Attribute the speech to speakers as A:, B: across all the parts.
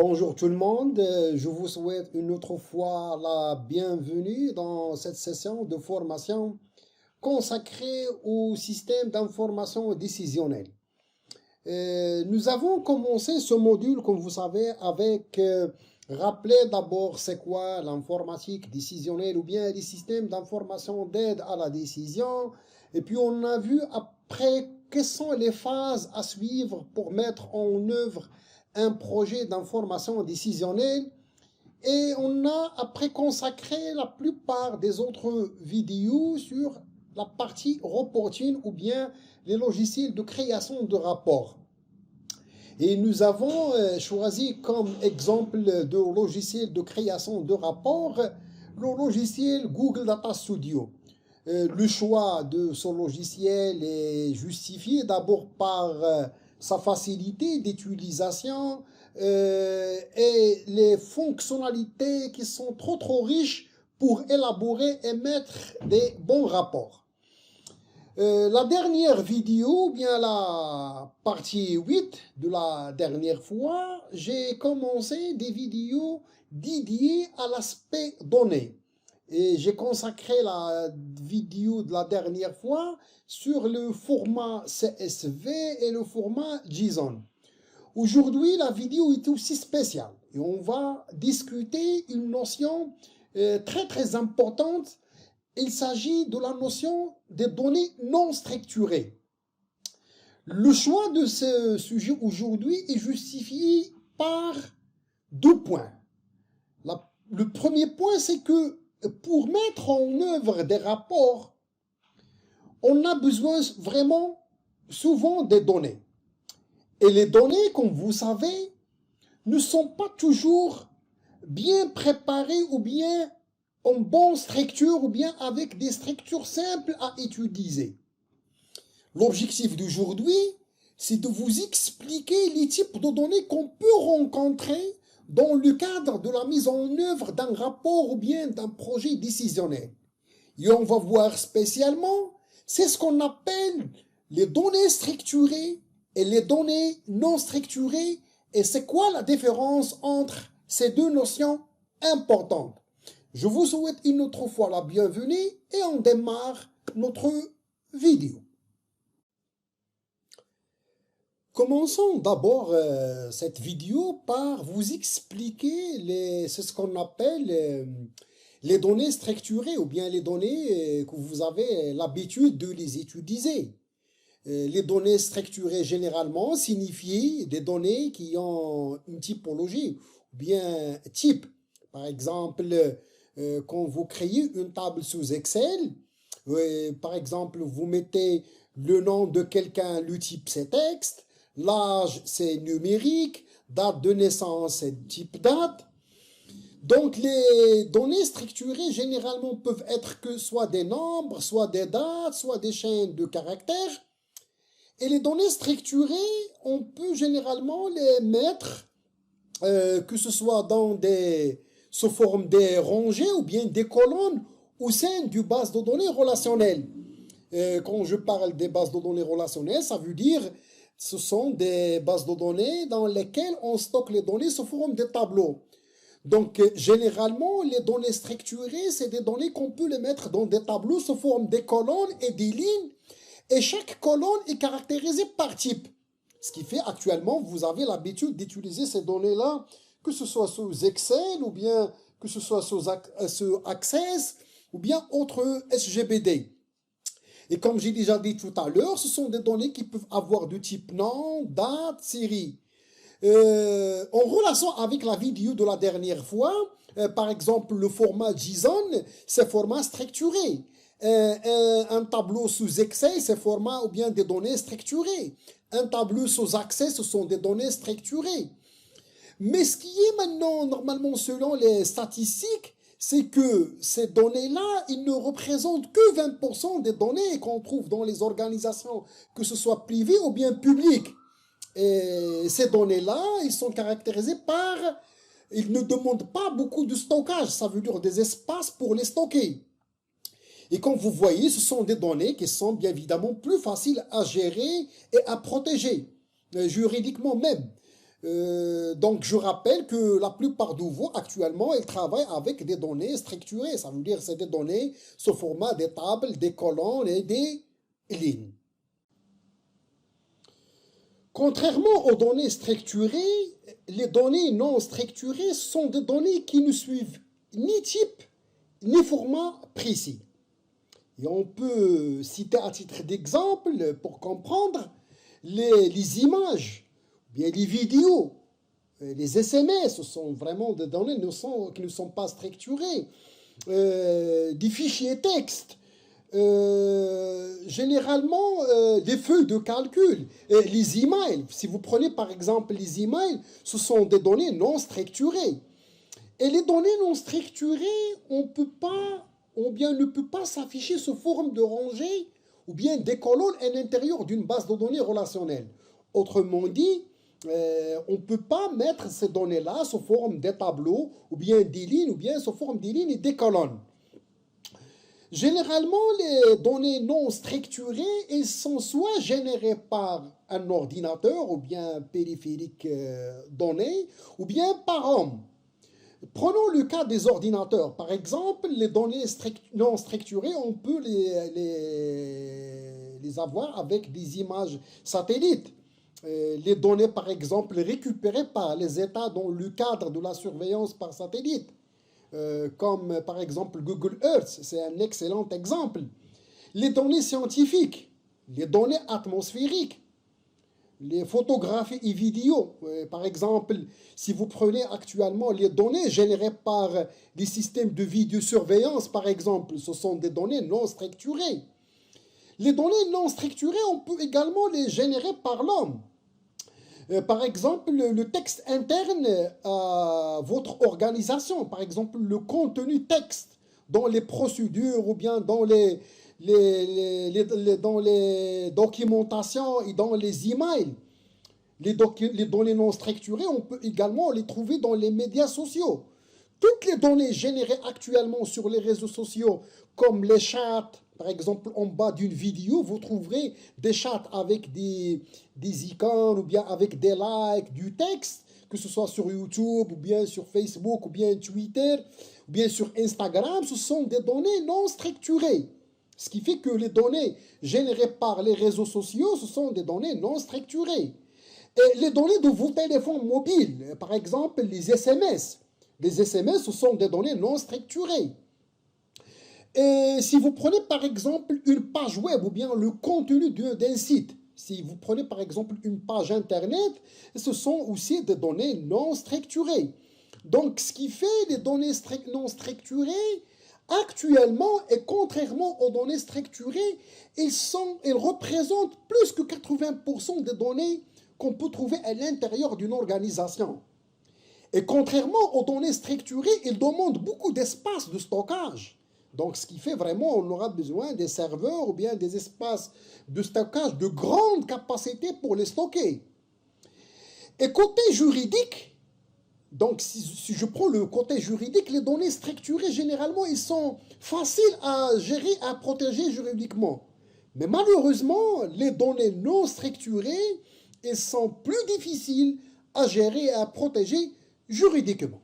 A: Bonjour tout le monde, je vous souhaite une autre fois la bienvenue dans cette session de formation consacrée au système d'information décisionnelle. Nous avons commencé ce module, comme vous savez, avec rappeler d'abord c'est quoi l'informatique décisionnelle ou bien les systèmes d'information d'aide à la décision. Et puis on a vu après quelles sont les phases à suivre pour mettre en œuvre un projet d'information décisionnelle. Et on a après consacré la plupart des autres vidéos sur la partie reporting ou bien les logiciels de création de rapports. Et nous avons choisi comme exemple de logiciel de création de rapports le logiciel Google Data Studio. Le choix de ce logiciel est justifié d'abord par sa facilité d'utilisation et les fonctionnalités qui sont trop riches pour élaborer et mettre des bons rapports. La dernière vidéo, bien la partie 8 de la dernière fois, j'ai commencé des vidéos dédiées à l'aspect données. Et j'ai consacré la vidéo de la dernière fois sur le format CSV et le format JSON. Aujourd'hui, la vidéo est aussi spéciale et on va discuter une notion très importante. Il s'agit de la notion des données non structurées. Le choix de ce sujet aujourd'hui est justifié par deux points. Le premier point, c'est que pour mettre en œuvre des rapports, on a besoin vraiment souvent des données. Et les données, comme vous savez, ne sont pas toujours bien préparées ou bien en bonne structure ou bien avec des structures simples à utiliser. L'objectif d'aujourd'hui, c'est de vous expliquer les types de données qu'on peut rencontrer dans le cadre de la mise en œuvre d'un rapport ou bien d'un projet décisionnel. Et on va voir spécialement, c'est ce qu'on appelle les données structurées et les données non structurées et c'est quoi la différence entre ces deux notions importantes. Je vous souhaite une autre fois la bienvenue et on démarre notre vidéo. Commençons d'abord cette vidéo par vous expliquer ce qu'on appelle les données structurées ou bien les données que vous avez l'habitude de les utiliser. Les données structurées généralement signifient des données qui ont une typologie ou bien type. Par exemple, quand vous créez une table sous Excel, par exemple, vous mettez le nom de quelqu'un, le type c'est texte, l'âge c'est numérique, date de naissance c'est type date. Donc les données structurées généralement peuvent être que soit des nombres, soit des dates, soit des chaînes de caractères. Et les données structurées, on peut généralement les mettre, que ce soit sous forme des rangées ou bien des colonnes au sein du base de données relationnelles. Quand je parle des bases de données relationnelles, ça veut dire ce sont des bases de données dans lesquelles on stocke les données sous forme de tableaux. Donc, généralement, les données structurées, c'est des données qu'on peut les mettre dans des tableaux sous forme de colonnes et des lignes. Et chaque colonne est caractérisée par type. Ce qui fait actuellement, vous avez l'habitude d'utiliser ces données-là, que ce soit sous Excel ou bien que ce soit sous Access ou bien autre SGBD. Et comme j'ai déjà dit tout à l'heure, ce sont des données qui peuvent avoir de type nom, date, série. En relation avec la vidéo de la dernière fois, par exemple le format JSON, c'est format structuré. Un tableau sous Excel, c'est format ou bien des données structurées. Un tableau sous Access, ce sont des données structurées. Mais ce qui est maintenant, normalement, selon les statistiques, c'est que ces données-là, ils ne représentent que 20% des données qu'on trouve dans les organisations, que ce soit privées ou bien publiques. Et ces données-là, ils sont caractérisés par... Ils ne demandent pas beaucoup de stockage, ça veut dire des espaces pour les stocker. Et comme vous voyez, ce sont des données qui sont bien évidemment plus faciles à gérer et à protéger, juridiquement même. Donc, je rappelle que la plupart de vous, actuellement, ils travaillent avec des données structurées. Ça veut dire c'est des données sous format des tables, des colonnes et des lignes. Contrairement aux données structurées, les données non structurées sont des données qui ne suivent ni type ni format précis. Et on peut citer à titre d'exemple, pour comprendre, les images, bien les vidéos, les SMS, ce sont vraiment des données qui ne sont pas structurées, des fichiers texte, généralement des feuilles de calcul, les emails. Si vous prenez par exemple les emails, ce sont des données non structurées. Et les données non structurées, on ne peut pas s'afficher sous forme de rangée ou bien des colonnes à l'intérieur d'une base de données relationnelle. Autrement dit, on ne peut pas mettre ces données-là sous forme des tableaux ou bien des lignes ou bien sous forme des lignes et des colonnes. Généralement, les données non structurées, elles sont soit générées par un ordinateur ou bien périphérique donné ou bien par homme. Prenons le cas des ordinateurs. Par exemple, les données non structurées, on peut les avoir avec des images satellites. Les données, par exemple, récupérées par les États dans le cadre de la surveillance par satellite, comme par exemple Google Earth, c'est un excellent exemple. Les données scientifiques, les données atmosphériques, les photographies et vidéos. Par exemple, si vous prenez actuellement les données générées par les systèmes de vidéosurveillance, par exemple, ce sont des données non structurées. Les données non structurées, on peut également les générer par l'homme. Par exemple, le texte interne à votre organisation, par exemple, le contenu texte dans les procédures ou bien dans dans les documentations et dans les emails. Les données non structurées, on peut également les trouver dans les médias sociaux. Toutes les données générées actuellement sur les réseaux sociaux, comme les chats, par exemple, en bas d'une vidéo, vous trouverez des chats avec des icônes ou bien avec des likes, du texte, que ce soit sur YouTube ou bien sur Facebook ou bien Twitter ou bien sur Instagram. Ce sont des données non structurées. Ce qui fait que les données générées par les réseaux sociaux, ce sont des données non structurées. Et les données de vos téléphones mobiles, par exemple les SMS. Les SMS, ce sont des données non structurées. Et si vous prenez par exemple une page web ou bien le contenu d'un site, si vous prenez par exemple une page internet, ce sont aussi des données non structurées. Donc ce qui fait les données non structurées, actuellement, et contrairement aux données structurées, elles représentent plus que 80% des données qu'on peut trouver à l'intérieur d'une organisation. Et contrairement aux données structurées, ils demandent beaucoup d'espace de stockage. Donc, ce qui fait vraiment, on aura besoin des serveurs ou bien des espaces de stockage de grande capacité pour les stocker. Et côté juridique, donc si je prends le côté juridique, les données structurées, généralement, ils sont faciles à gérer, à protéger juridiquement. Mais malheureusement, les données non structurées, elles sont plus difficiles à gérer et à protéger juridiquement.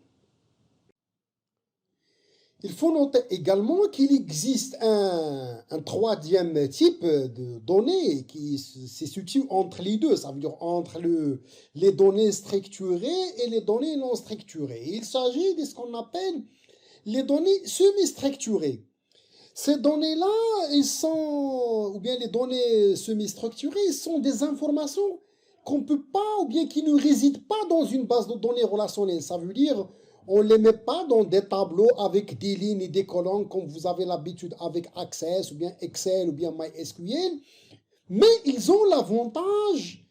A: Il faut noter également qu'il existe un troisième type de données qui se situe entre les deux, ça veut dire entre les données structurées et les données non structurées. Il s'agit de ce qu'on appelle les données semi-structurées. Ces données-là, ou bien les données semi-structurées, sont des informations qu'on ne peut pas, ou bien qui ne résident pas dans une base de données relationnelle. Ça veut dire on ne les met pas dans des tableaux avec des lignes et des colonnes comme vous avez l'habitude avec Access ou bien Excel ou bien MySQL, mais ils ont l'avantage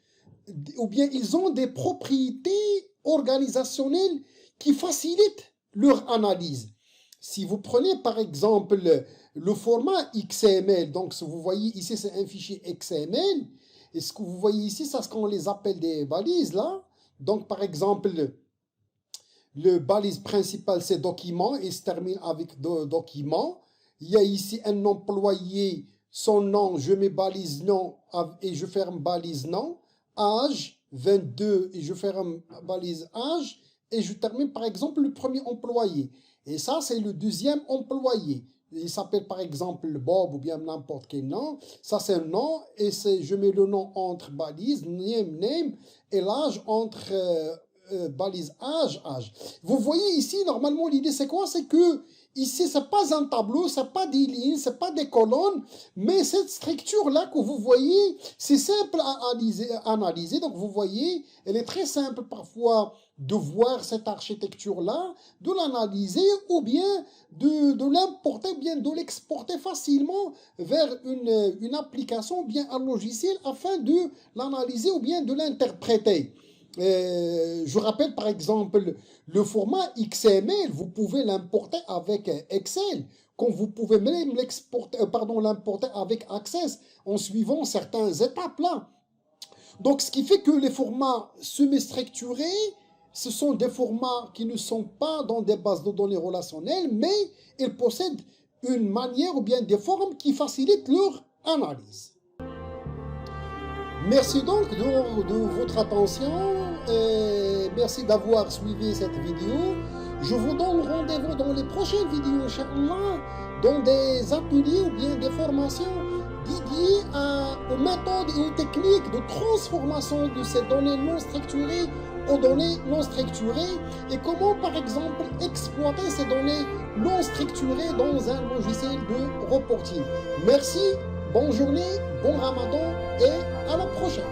A: ou bien ils ont des propriétés organisationnelles qui facilitent leur analyse. Si vous prenez par exemple le format XML, donc ce que vous voyez ici c'est un fichier XML, et ce que vous voyez ici c'est ce qu'on les appelle des balises là. Donc par exemple le balise principal, c'est document, il se termine avec document. Il y a ici un employé, son nom, je mets balise nom et je ferme balise nom. Âge, 22 et je fais une balise âge et je termine par exemple le premier employé. Et ça, c'est le deuxième employé. Il s'appelle par exemple Bob ou bien n'importe quel nom. Ça, c'est un nom et je mets le nom entre balise, name, et l'âge entre balise âge. Vous voyez ici, normalement, l'idée c'est quoi? C'est que ici, c'est pas un tableau, c'est pas des lignes, c'est pas des colonnes, mais cette structure-là que vous voyez, c'est simple à analyser. Donc, vous voyez, elle est très simple parfois de voir cette architecture-là, de l'analyser ou bien de l'importer, ou bien de l'exporter facilement vers une application ou bien un logiciel afin de l'analyser ou bien de l'interpréter. Je rappelle par exemple le format XML, vous pouvez l'importer avec Excel, comme vous pouvez même l'importer avec Access en suivant certaines étapes là. Donc ce qui fait que les formats semi-structurés, ce sont des formats qui ne sont pas dans des bases de données relationnelles, mais ils possèdent une manière ou bien des formes qui facilitent leur analyse. Merci donc de votre attention et merci d'avoir suivi cette vidéo. Je vous donne rendez-vous dans les prochaines vidéos, Inch'Allah, dans des ateliers ou bien des formations dédiées aux méthodes et aux techniques de transformation de ces données non structurées aux données non structurées et comment par exemple exploiter ces données non structurées dans un logiciel de reporting. Merci. Bonne journée, bon Ramadan et à la prochaine.